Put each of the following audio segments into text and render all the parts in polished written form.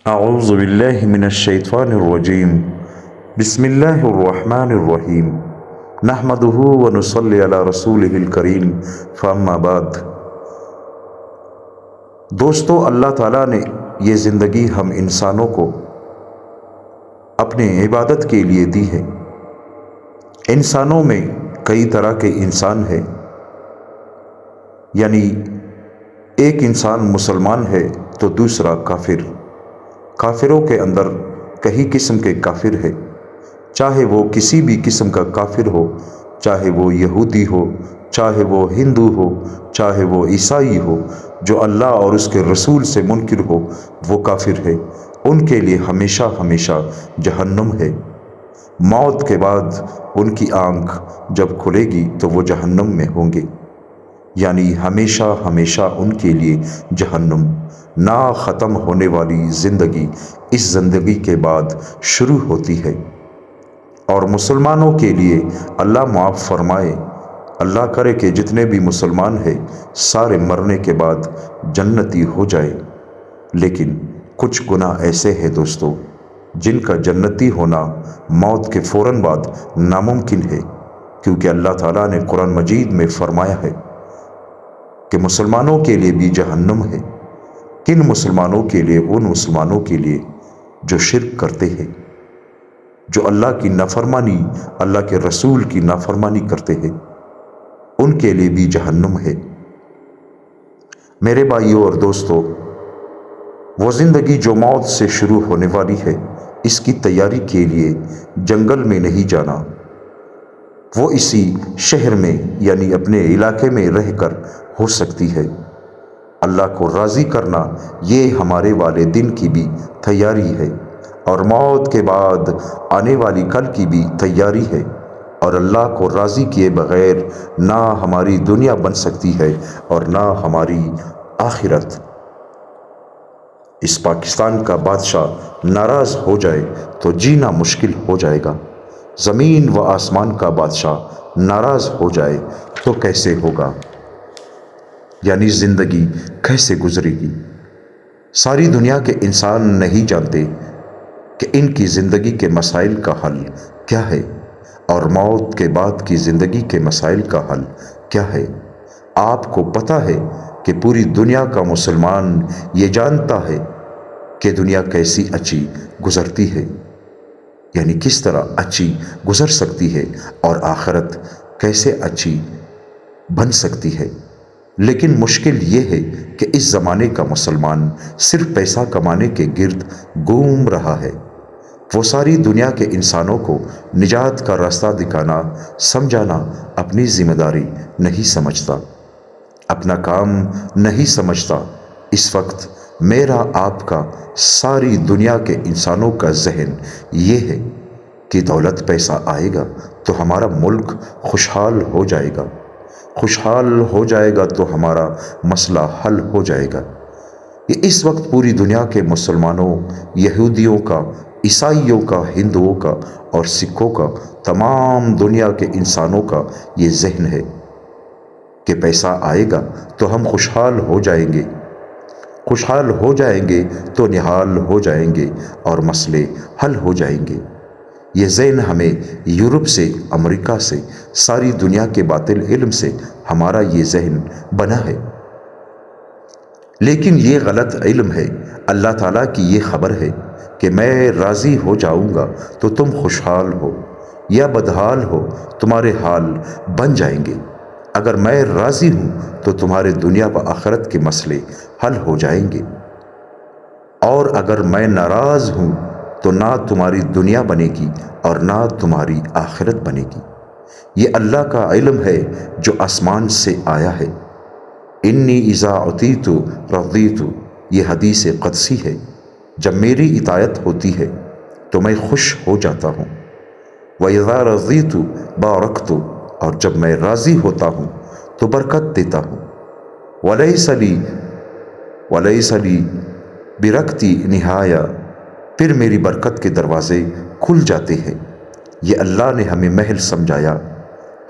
اعوذ باللہ من الشیطان الرجیم بسم اللہ الرحمن الرحیم نحمدہ ونصلی علی رسولہ الکریم فاما بعد۔ دوستو، اللہ تعالیٰ نے یہ زندگی ہم انسانوں کو اپنے عبادت کے لیے دی ہے۔ انسانوں میں کئی طرح کے انسان ہیں، یعنی ایک انسان مسلمان ہے تو دوسرا کافر۔ کافروں کے اندر کئی قسم کے کافر ہے، چاہے وہ کسی بھی قسم کا کافر ہو، چاہے وہ یہودی ہو، چاہے وہ ہندو ہو، چاہے وہ عیسائی ہو، جو اللہ اور اس کے رسول سے منکر ہو وہ کافر ہے۔ ان کے لیے ہمیشہ ہمیشہ جہنم ہے۔ موت کے بعد ان کی آنکھ جب کھلے گی تو وہ جہنم میں ہوں گے، یعنی ہمیشہ ہمیشہ ان کے لیے جہنم۔ نہ ختم ہونے والی زندگی اس زندگی کے بعد شروع ہوتی ہے۔ اور مسلمانوں کے لیے اللہ معاف فرمائے، اللہ کرے کہ جتنے بھی مسلمان ہیں سارے مرنے کے بعد جنتی ہو جائے، لیکن کچھ گناہ ایسے ہیں دوستو جن کا جنتی ہونا موت کے فوراً بعد ناممکن ہے، کیونکہ اللہ تعالیٰ نے قرآن مجید میں فرمایا ہے کہ مسلمانوں کے لیے بھی جہنم ہے۔ کن مسلمانوں کے لیے؟ ان مسلمانوں کے لیے جو شرک کرتے ہیں، جو اللہ کی نافرمانی، اللہ کے رسول کی نافرمانی کرتے ہیں، ان کے لیے بھی جہنم ہے۔ میرے بھائیوں اور دوستو، وہ زندگی جو موت سے شروع ہونے والی ہے، اس کی تیاری کے لیے جنگل میں نہیں جانا، وہ اسی شہر میں یعنی اپنے علاقے میں رہ کر ہو سکتی ہے۔ اللہ کو راضی کرنا یہ ہمارے والے دن کی بھی تیاری ہے، اور موت کے بعد آنے والی کل کی بھی تیاری ہے۔ اور اللہ کو راضی کیے بغیر نہ ہماری دنیا بن سکتی ہے اور نہ ہماری آخرت۔ اس پاکستان کا بادشاہ ناراض ہو جائے تو جینا مشکل ہو جائے گا۔ زمین و آسمان کا بادشاہ ناراض ہو جائے تو کیسے ہوگا؟ یعنی زندگی کیسے گزرے گی؟ ساری دنیا کے انسان نہیں جانتے کہ ان کی زندگی کے مسائل کا حل کیا ہے، اور موت کے بعد کی زندگی کے مسائل کا حل کیا ہے۔ آپ کو پتہ ہے کہ پوری دنیا کا مسلمان یہ جانتا ہے کہ دنیا کیسی اچھی گزرتی ہے، یعنی کس طرح اچھی گزر سکتی ہے اور آخرت کیسے اچھی بن سکتی ہے۔ لیکن مشکل یہ ہے کہ اس زمانے کا مسلمان صرف پیسہ کمانے کے گرد گھوم رہا ہے۔ وہ ساری دنیا کے انسانوں کو نجات کا راستہ دکھانا، سمجھانا اپنی ذمہ داری نہیں سمجھتا، اپنا کام نہیں سمجھتا۔ اس وقت میرا آپ کا، ساری دنیا کے انسانوں کا ذہن یہ ہے کہ دولت پیسہ آئے گا تو ہمارا ملک خوشحال ہو جائے گا، خوشحال ہو جائے گا تو ہمارا مسئلہ حل ہو جائے گا۔ یہ اس وقت پوری دنیا کے مسلمانوں، یہودیوں کا، عیسائیوں کا، ہندوؤں کا اور سکھوں کا، تمام دنیا کے انسانوں کا یہ ذہن ہے کہ پیسہ آئے گا تو ہم خوشحال ہو جائیں گے، خوشحال ہو جائیں گے تو نہال ہو جائیں گے اور مسئلے حل ہو جائیں گے۔ یہ ذہن ہمیں یورپ سے، امریکہ سے، ساری دنیا کے باطل علم سے ہمارا یہ ذہن بنا ہے، لیکن یہ غلط علم ہے۔ اللہ تعالیٰ کی یہ خبر ہے کہ میں راضی ہو جاؤں گا تو تم خوشحال ہو یا بدحال ہو، تمہارے حال بن جائیں گے۔ اگر میں راضی ہوں تو تمہارے دنیا و آخرت کے مسئلے حل ہو جائیں گے، اور اگر میں ناراض ہوں تو نہ تمہاری دنیا بنے گی اور نہ تمہاری آخرت بنے گی۔ یہ اللہ کا علم ہے جو آسمان سے آیا ہے۔ انی اذا اعطیت رضیت، یہ حدیث قدسی ہے۔ جب میری اطاعت ہوتی ہے تو میں خوش ہو جاتا ہوں۔ وَإِذَا رَضِيتُ بَارَكْتُ، اور جب میں راضی ہوتا ہوں تو برکت دیتا ہوں۔ وَلَيْسَ لِي بِرَكْتِ نِهَايَةٌ، پھر میری برکت کے دروازے کھل جاتے ہیں۔ یہ اللہ نے ہمیں محل سمجھایا۔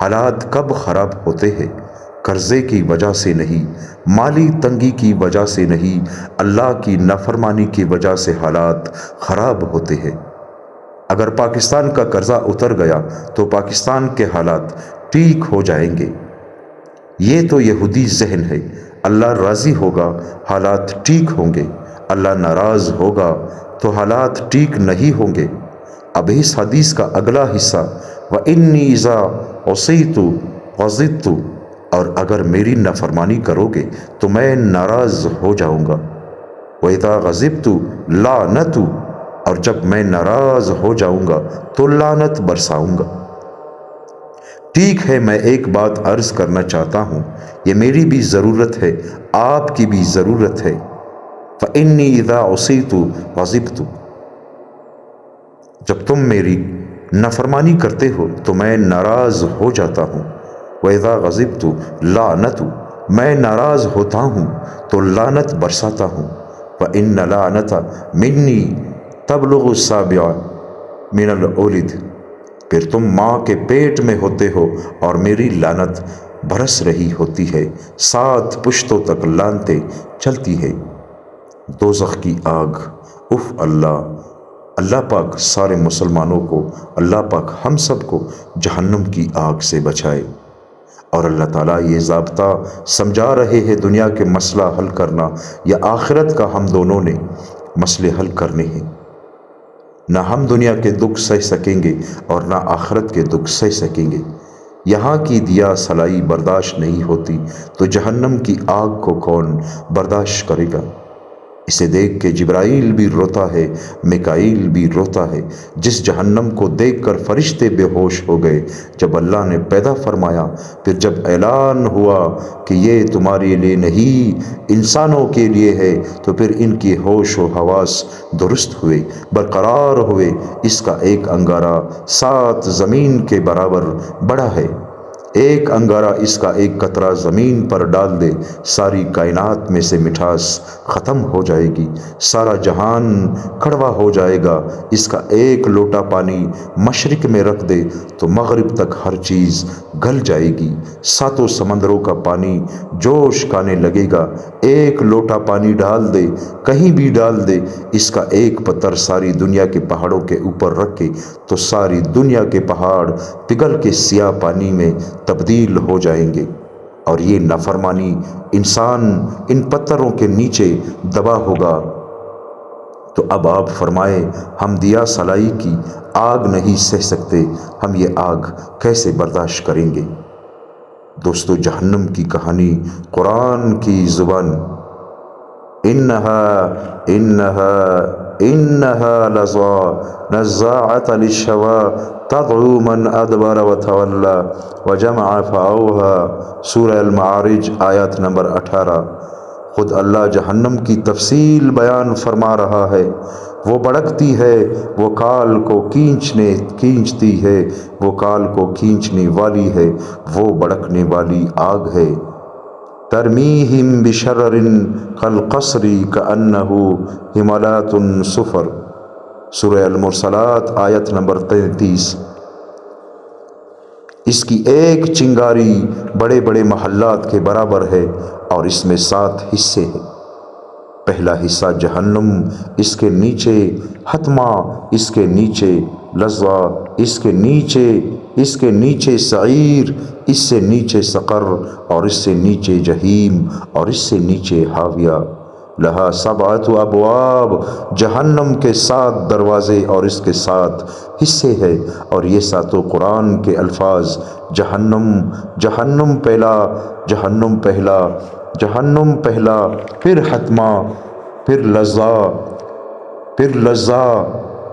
حالات کب خراب ہوتے ہیں؟ قرضے کی وجہ سے نہیں، مالی تنگی کی وجہ سے نہیں، اللہ کی نافرمانی کی وجہ سے حالات خراب ہوتے ہیں۔ اگر پاکستان کا قرضہ اتر گیا تو پاکستان کے حالات ٹھیک ہو جائیں گے۔ یہ تو یہودی ذہن ہے۔ اللہ راضی ہوگا حالات ٹھیک ہوں گے، اللہ ناراض ہوگا تو حالات ٹھیک نہیں ہوں گے۔ اب اس حدیث کا اگلا حصہ وَإِنِّي إِذَا عَصَيْتُ غَضِبْتُ، اور اگر میری نافرمانی کرو گے تو میں ناراض ہو جاؤں گا۔ وَإِذَا غَضِبْتُ لَعْنَتُ، اور جب میں ناراض ہو جاؤں گا تو لعنت برساؤں گا۔ ٹھیک ہے، میں ایک بات عرض کرنا چاہتا ہوں، یہ میری بھی ضرورت ہے، آپ کی بھی ضرورت ہے۔ فَإِنِّي إِذَا عُصِيتُ غَضِبْتُ، جب تم میری نافرمانی کرتے ہو تو میں ناراض ہو جاتا ہوں۔ وَإِذَا غَضِبْتُ لَعْنَتُ، میں ناراض ہوتا ہوں تو لعنت برساتا ہوں۔ وَإِنَّ لَعْنَتَ مِنِّي تَبْلُغُ السَّابِعَ مِنَ الْعُلِدِ، پھر تم ماں کے پیٹ میں ہوتے ہو اور میری لعنت برس رہی ہوتی ہے، 7 پشتوں تک لعنتیں چلتی ہے۔ دوزخ کی آگ، اف اللہ پاک سارے مسلمانوں کو، اللہ پاک ہم سب کو جہنم کی آگ سے بچائے۔ اور اللہ تعالیٰ یہ ضابطہ سمجھا رہے ہیں، دنیا کے مسئلہ حل کرنا یا آخرت کا ہم دونوں نے مسئلے حل کرنے ہیں۔ نہ ہم دنیا کے دکھ سہ سکیں گے اور نہ آخرت کے دکھ سہ سکیں گے۔ یہاں کی دیا سلائی برداشت نہیں ہوتی تو جہنم کی آگ کو کون برداشت کرے گا؟ اسے دیکھ کے جبرائیل بھی روتا ہے، میکائیل بھی روتا ہے۔ جس جہنم کو دیکھ کر فرشتے بے ہوش ہو گئے جب اللہ نے پیدا فرمایا، پھر جب اعلان ہوا کہ یہ تمہارے لیے نہیں انسانوں کے لیے ہے، تو پھر ان کی ہوش و حواس درست ہوئے، برقرار ہوئے۔ اس کا ایک انگارہ 7 زمین کے برابر بڑا ہے۔ ایک انگارہ اس کا ایک قطرہ زمین پر ڈال دے، ساری کائنات میں سے مٹھاس ختم ہو جائے گی، سارا جہان کڑوا ہو جائے گا۔ اس کا ایک لوٹا پانی مشرق میں رکھ دے تو مغرب تک ہر چیز گل جائے گی، 7 سمندروں کا پانی جوش کھانے لگے گا۔ ایک لوٹا پانی ڈال دے، کہیں بھی ڈال دے، اس کا ایک پتھر ساری دنیا کے پہاڑوں کے اوپر رکھے تو ساری دنیا کے پہاڑ پگھل کے سیاہ پانی میں تبدیل ہو جائیں گے۔ اور یہ نافرمانی انسان ان پتھروں کے نیچے دبا ہوگا۔ تو اب آپ فرمائے، ہم دیا سلائی کی آگ نہیں سہ سکتے، ہم یہ آگ کیسے برداشت کریں گے؟ دوستو، جہنم کی کہانی قرآن کی زبان، انہا لظا نزاعۃ للشوا تدعو من ادبر وتولى وجمع فاوعى، سورہ المعارج آیت نمبر 18۔ خود اللہ جہنم کی تفصیل بیان فرما رہا ہے۔ وہ بھڑکتی ہے، وہ کال کو کھینچتی ہے، وہ کال کو کھینچنے والی ہے، وہ بھڑکنے والی آگ ہے۔ ترمیہم بشرر کالقصر کأنہ حمالۃ صفر، سورہ المرسلات آیت نمبر 33۔ اس کی ایک چنگاری بڑے بڑے محلات کے برابر ہے اور اس میں 7 حصے ہیں۔ پہلا حصہ جہنم، اس کے نیچے حطمہ، اس کے نیچے لظہ، اس کے نیچے سعیر، اس سے نیچے سقر، اور اس سے نیچے جہیم، اور اس سے نیچے حاویہ۔ لہا 7 ابواب، جہنم کے 7 دروازے اور اس کے 7 حصے ہیں، اور یہ 7 قرآن کے الفاظ۔ جہنم پہلا، پھر حطمہ، پھر لظہ،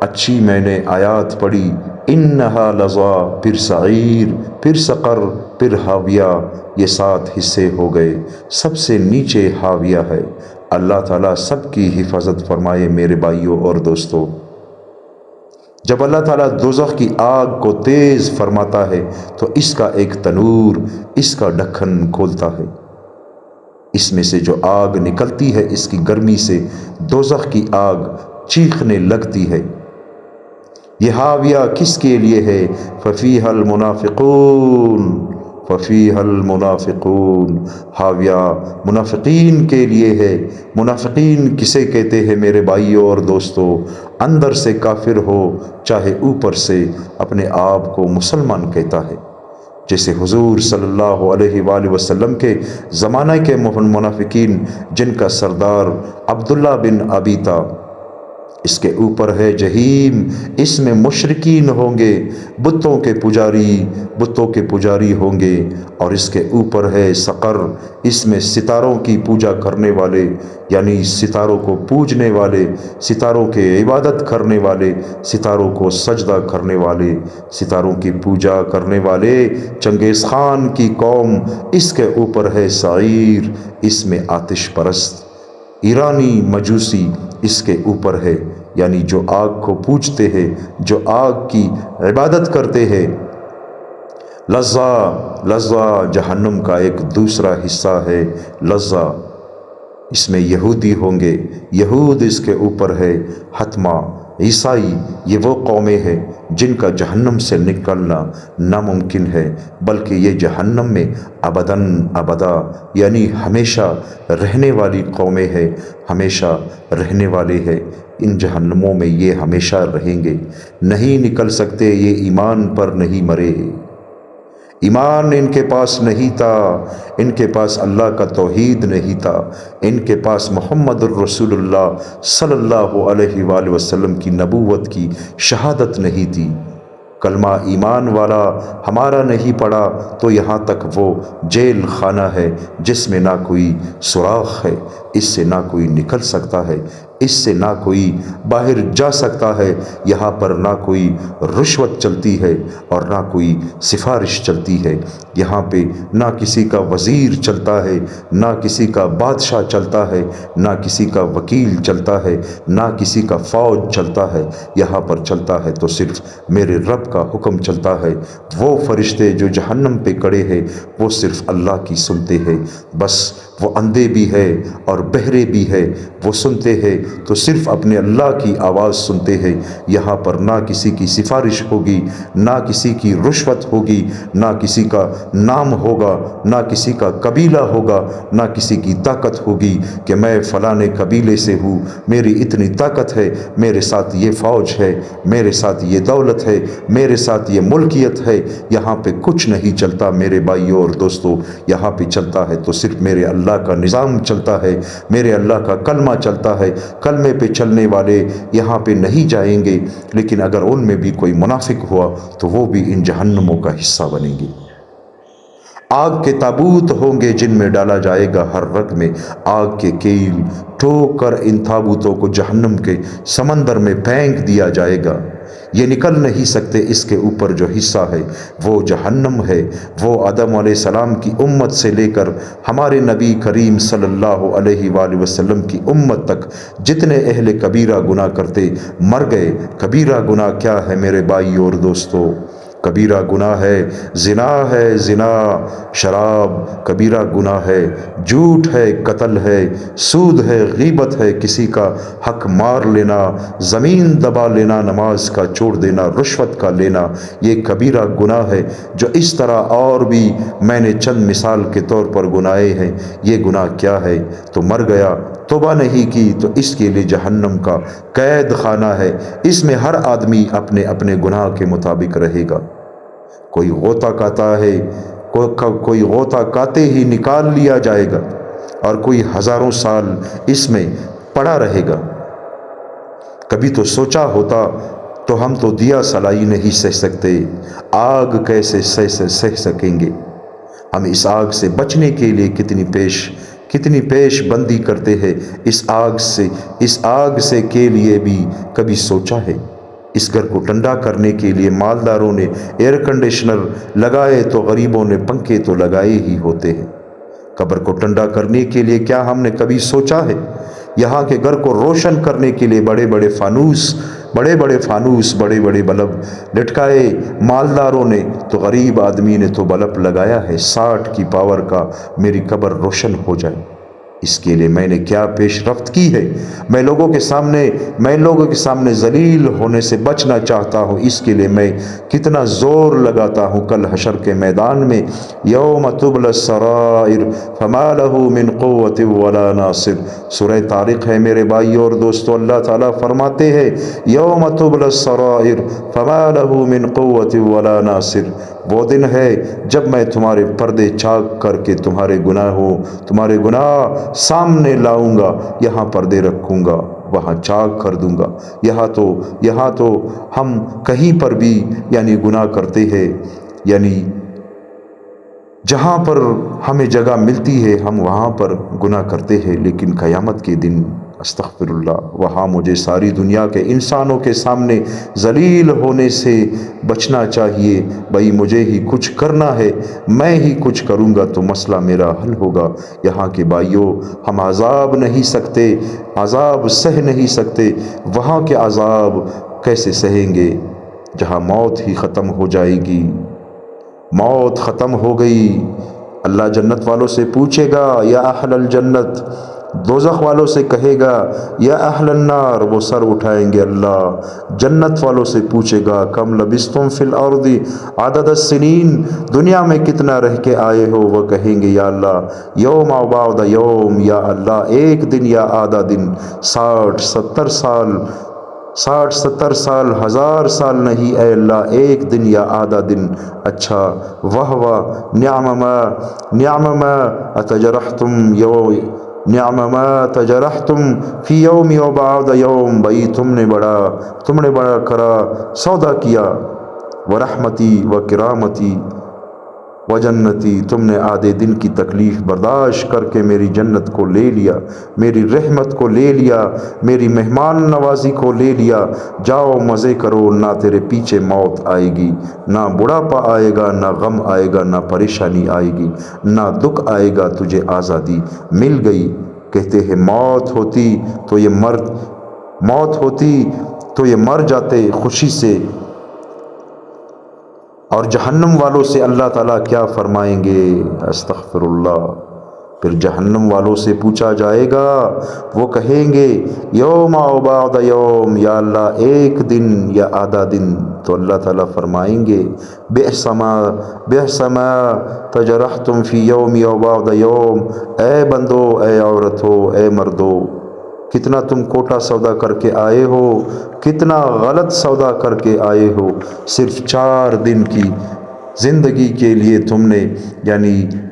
اچھی میں نے آیات پڑھی، انہا لظہ، پھر سعیر، پھر سقر، پھر حاویہ۔ یہ 7 حصے ہو گئے، سب سے نیچے حاویہ ہے۔ اللہ تعالیٰ سب کی حفاظت فرمائے میرے بھائیوں اور دوستوں۔ جب اللہ تعالیٰ دوزخ کی آگ کو تیز فرماتا ہے تو اس کا ایک تنور، اس کا ڈھکن کھولتا ہے، اس میں سے جو آگ نکلتی ہے، اس کی گرمی سے دوزخ کی آگ چیخنے لگتی ہے۔ یہ حاویہ کس کے لیے ہے؟ فَفِيهَا الْمُنَافِقُونَ ففیہا المنافقون، حاویہ منافقین کے لیے ہے۔ منافقین کسے کہتے ہیں میرے بھائیوں اور دوستو؟ اندر سے کافر ہو چاہے اوپر سے اپنے آپ کو مسلمان کہتا ہے۔ جیسے حضور صلی اللہ علیہ وآلہ وسلم کے زمانہ کے منافقین جن کا سردار عبداللہ بن ابی تھا، اس کے اوپر ہے جہیم، اس میں مشرکین ہوں گے، بتوں کے پجاری ہوں گے، اور اس کے اوپر ہے سقر، اس میں ستاروں کی پوجا کرنے والے، یعنی ستاروں کو پوجنے والے، ستاروں کے عبادت کرنے والے، ستاروں کو سجدہ کرنے والے، ستاروں کی پوجا کرنے والے، چنگیز خان کی قوم۔ اس کے اوپر ہے سعیر، اس میں آتش پرست ایرانی مجوسی اس کے اوپر ہے، یعنی جو آگ کو پوجتے ہیں، جو آگ کی عبادت کرتے ہیں۔ لظہ جہنم کا ایک دوسرا حصہ ہے، لظہ، اس میں یہودی ہوں گے، یہود اس کے اوپر ہے، حتما عیسائی، یہ وہ قومیں ہیں جن کا جہنم سے نکلنا ناممکن ہے، بلکہ یہ جہنم میں ابداً ابدا، یعنی ہمیشہ رہنے والی قومیں ہیں، ہمیشہ رہنے والے ہیں۔ ان جہنموں میں یہ ہمیشہ رہیں گے، نہیں نکل سکتے، یہ ایمان پر نہیں مرے، ایمان ان کے پاس نہیں تھا، ان کے پاس اللہ کا توحید نہیں تھا، ان کے پاس محمد الرسول اللہ صلی اللہ علیہ وآلہ وسلم کی نبوت کی شہادت نہیں تھی۔ کلمہ ایمان والا ہمارا نہیں پڑا تو یہاں تک وہ جیل خانہ ہے جس میں نہ کوئی سوراخ ہے، اس سے نہ کوئی نکل سکتا ہے، اس سے نہ کوئی باہر جا سکتا ہے، یہاں پر نہ کوئی رشوت چلتی ہے اور نہ کوئی سفارش چلتی ہے، یہاں پہ نہ کسی کا وزیر چلتا ہے، نہ کسی کا بادشاہ چلتا ہے، نہ کسی کا وکیل چلتا ہے، نہ کسی کا فوج چلتا ہے، یہاں پر چلتا ہے تو صرف میرے رب کا حکم چلتا ہے۔ وہ فرشتے جو جہنم پہ کڑے ہیں وہ صرف اللہ کی سنتے ہیں، بس وہ اندھے بھی ہے اور بہرے بھی ہے، وہ سنتے ہیں تو صرف اپنے اللہ کی آواز سنتے ہیں، یہاں پر نہ کسی کی سفارش ہوگی، نہ کسی کی رشوت ہوگی، نہ کسی کا نام ہوگا، نہ کسی کا قبیلہ ہوگا، نہ کسی کی طاقت ہوگی کہ میں فلاں قبیلے سے ہوں، میری اتنی طاقت ہے، میرے ساتھ یہ فوج ہے، میرے ساتھ یہ دولت ہے، میرے ساتھ یہ ملکیت ہے، یہاں پہ کچھ نہیں چلتا میرے بھائیوں اور دوستوں، یہاں پہ چلتا ہے تو صرف میرے اللہ کا نظام چلتا ہے، میرے اللہ کا کلمہ چلتا ہے، کلمے پہ چلنے والے یہاں پہ نہیں جائیں گے، لیکن اگر ان میں بھی کوئی منافق ہوا تو وہ بھی ان جہنموں کا حصہ بنیں گے۔ آگ کے تابوت ہوں گے جن میں ڈالا جائے گا ہر رگ میں آگ کے کیل، ٹھوک کر ان تابوتوں کو جہنم کے سمندر میں پھینک دیا جائے گا، یہ نکل نہیں سکتے، اس کے اوپر جو حصہ ہے وہ جہنم ہے۔ وہ آدم علیہ السلام کی امت سے لے کر ہمارے نبی کریم صلی اللہ علیہ وآلہ وسلم کی امت تک جتنے اہل کبیرہ گناہ کرتے مر گئے۔ کبیرہ گناہ کیا ہے میرے بھائیو اور دوستو؟ کبیرہ گناہ ہے زنا، شراب کبیرہ گناہ ہے، جھوٹ ہے، قتل ہے، سود ہے، غیبت ہے، کسی کا حق مار لینا، زمین دبا لینا، نماز کا چھوڑ دینا، رشوت کا لینا، یہ کبیرہ گناہ ہے۔ جو اس طرح اور بھی میں نے چند مثال کے طور پر گناہیں ہیں، یہ گناہ کیا ہے؟ تو مر گیا، توبہ نہیں کی تو اس کے لیے جہنم کا قید خانہ ہے، اس میں ہر آدمی اپنے اپنے گناہ کے مطابق رہے گا۔ کوئی غوطہ کاتا ہے، کوئی غوطہ کاتے ہی نکال لیا جائے گا اور کوئی ہزاروں سال اس میں پڑا رہے گا۔ کبھی تو سوچا ہوتا تو ہم تو دیا سلائی نہیں سہ سکتے، آگ کیسے سہ سکیں گے؟ ہم اس آگ سے بچنے کے لیے کتنی پیش بندی کرتے ہیں، اس آگ سے کے لیے بھی کبھی سوچا ہے؟ اس گھر کو ٹھنڈا کرنے کے لیے مالداروں نے ایئر کنڈیشنر لگائے تو غریبوں نے پنکھے تو لگائے ہی ہوتے ہیں۔ قبر کو ٹھنڈا کرنے کے لیے کیا ہم نے کبھی سوچا ہے؟ یہاں کے گھر کو روشن کرنے کے لیے بڑے بڑے فانوس، بڑے بڑے بلب لٹکائے مالداروں نے، تو غریب آدمی نے تو بلب لگایا ہے 60 کی پاور کا، میری قبر روشن ہو جائے۔ اس کے لیے میں نے کیا پیش رفت کی ہے، میں لوگوں کے سامنے ذلیل ہونے سے بچنا چاہتا ہوں، اس کے لیے میں کتنا زور لگاتا ہوں کل حشر کے میدان میں۔ یوم تبلی السرائر فما له من قوت ولا ناصر، سورہ طارق ہے میرے بھائیو اور دوستو۔ اللہ تعالیٰ فرماتے ہیں یوم تبلی السرائر فما له من قوت ولا ناصر، وہ دن ہے جب میں تمہارے پردے چاک کر کے تمہارے گناہ سامنے لاؤں گا، یہاں پردے رکھوں گا، وہاں چاک کر دوں گا۔ یہاں تو ہم کہیں پر بھی گناہ کرتے ہیں، جہاں پر ہمیں جگہ ملتی ہے ہم وہاں پر گناہ کرتے ہیں، لیکن قیامت کے دن استغفر اللہ وہاں مجھے ساری دنیا کے انسانوں کے سامنے ذلیل ہونے سے بچنا چاہیے۔ بھائی مجھے ہی کچھ کرنا ہے، میں ہی کچھ کروں گا تو مسئلہ میرا حل ہوگا۔ یہاں کے بھائیوں ہم عذاب سہ نہیں سکتے، وہاں کے عذاب کیسے سہیں گے جہاں موت ہی ختم ہو جائے گی۔ موت ختم ہو گئی، اللہ جنت والوں سے پوچھے گا یا اہل الجنت، دوزخ والوں سے کہے گا یا اہل النار، وہ سر اٹھائیں گے اللہ جنت والوں سے پوچھے گا کم لبثتم فی الارض عدد السنین، دنیا میں کتنا رہ کے آئے ہو؟ وہ کہیں گے یا اللہ یوم او بعض یوم، یا اللہ ایک دن یا آدھا دن، 60-70 سال، 60-70 سال، 1000 سال نہیں اے اللہ، ایک دن یا آدھا دن۔ اچھا نعم ما تجرحتم فی یوم و بعد یوم، بھائی تم نے بڑا کرا سودا کیا، ورحمتی و کرامتی و جنتی، تم نے آدھے دن کی تکلیف برداشت کر کے میری جنت کو لے لیا، میری رحمت کو لے لیا، میری مہمان نوازی کو لے لیا، جاؤ مزے کرو، نہ تیرے پیچھے موت آئے گی، نہ بڑھاپا آئے گا، نہ غم آئے گا، نہ پریشانی آئے گی، نہ دکھ آئے گا، تجھے آزادی مل گئی۔ کہتے ہیں موت ہوتی تو یہ مر جاتے خوشی سے، اور جہنم والوں سے اللہ تعالیٰ کیا فرمائیں گے؟ استغفر اللہ، پھر جہنم والوں سے پوچھا جائے گا، وہ کہیں گے یوم او بعد یوم، یا اللہ ایک دن یا آدھا دن، تو اللہ تعالیٰ فرمائیں گے بئس ما تجرحتم فی یوم او بعد یوم، اے بندو، اے عورتو، اے مردو، کتنا تم کوٹا سودا کر کے آئے ہو، کتنا غلط سودا کر کے آئے ہو، صرف 4 دن کی زندگی کے لیے تم نے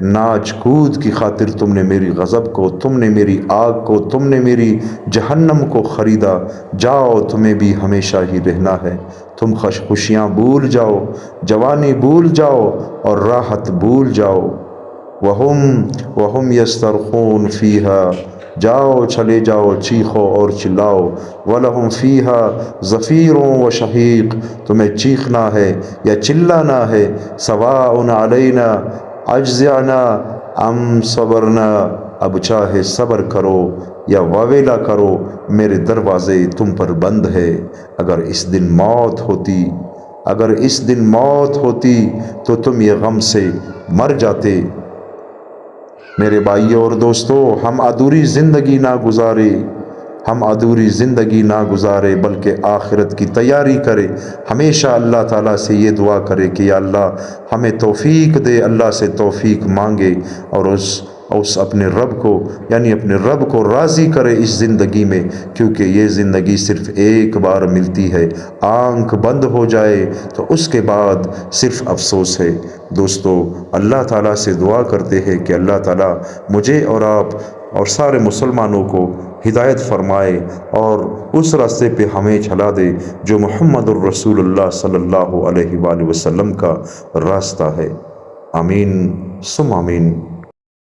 ناچ کود کی خاطر تم نے میری غضب کو، تم نے میری آگ کو، تم نے میری جہنم کو خریدا۔ جاؤ تمہیں بھی ہمیشہ ہی رہنا ہے، تم خوشیاں بھول جاؤ، جوانی بھول جاؤ اور راحت بھول جاؤ۔ وَهُمْ يَسْتَرْخُونَ فِيهَا، جاؤ چلے جاؤ چیخو اور چلاؤ، وَلَهُمْ فِيهَا زَفِيرٌ وَشَهِيقٌ، تمہیں چیخنا ہے یا چلانا ہے، سَوَاءٌ عَلَيْنَا أَجْزَعْنَا أَمْ صَبَرْنَا، اب چاہے صبر کرو یا واویلا کرو، میرے دروازے تم پر بند ہے۔ اگر اس دن موت ہوتی تو تم یہ غم سے مر جاتے۔ میرے بھائیوں اور دوستو، ہم ادھوری زندگی نہ گزارے بلکہ آخرت کی تیاری کرے۔ ہمیشہ اللہ تعالیٰ سے یہ دعا کرے کہ یا اللہ ہمیں توفیق دے، اللہ سے توفیق مانگے اور اس اپنے رب کو راضی کرے اس زندگی میں، کیونکہ یہ زندگی صرف ایک بار ملتی ہے، آنکھ بند ہو جائے تو اس کے بعد صرف افسوس ہے۔ دوستو اللہ تعالیٰ سے دعا کرتے ہیں کہ اللہ تعالیٰ مجھے اور آپ اور سارے مسلمانوں کو ہدایت فرمائے اور اس راستے پہ ہمیں چلا دے جو محمد الرسول اللہ صلی اللہ علیہ وآلہ وسلم کا راستہ ہے۔ آمین ثم آمین۔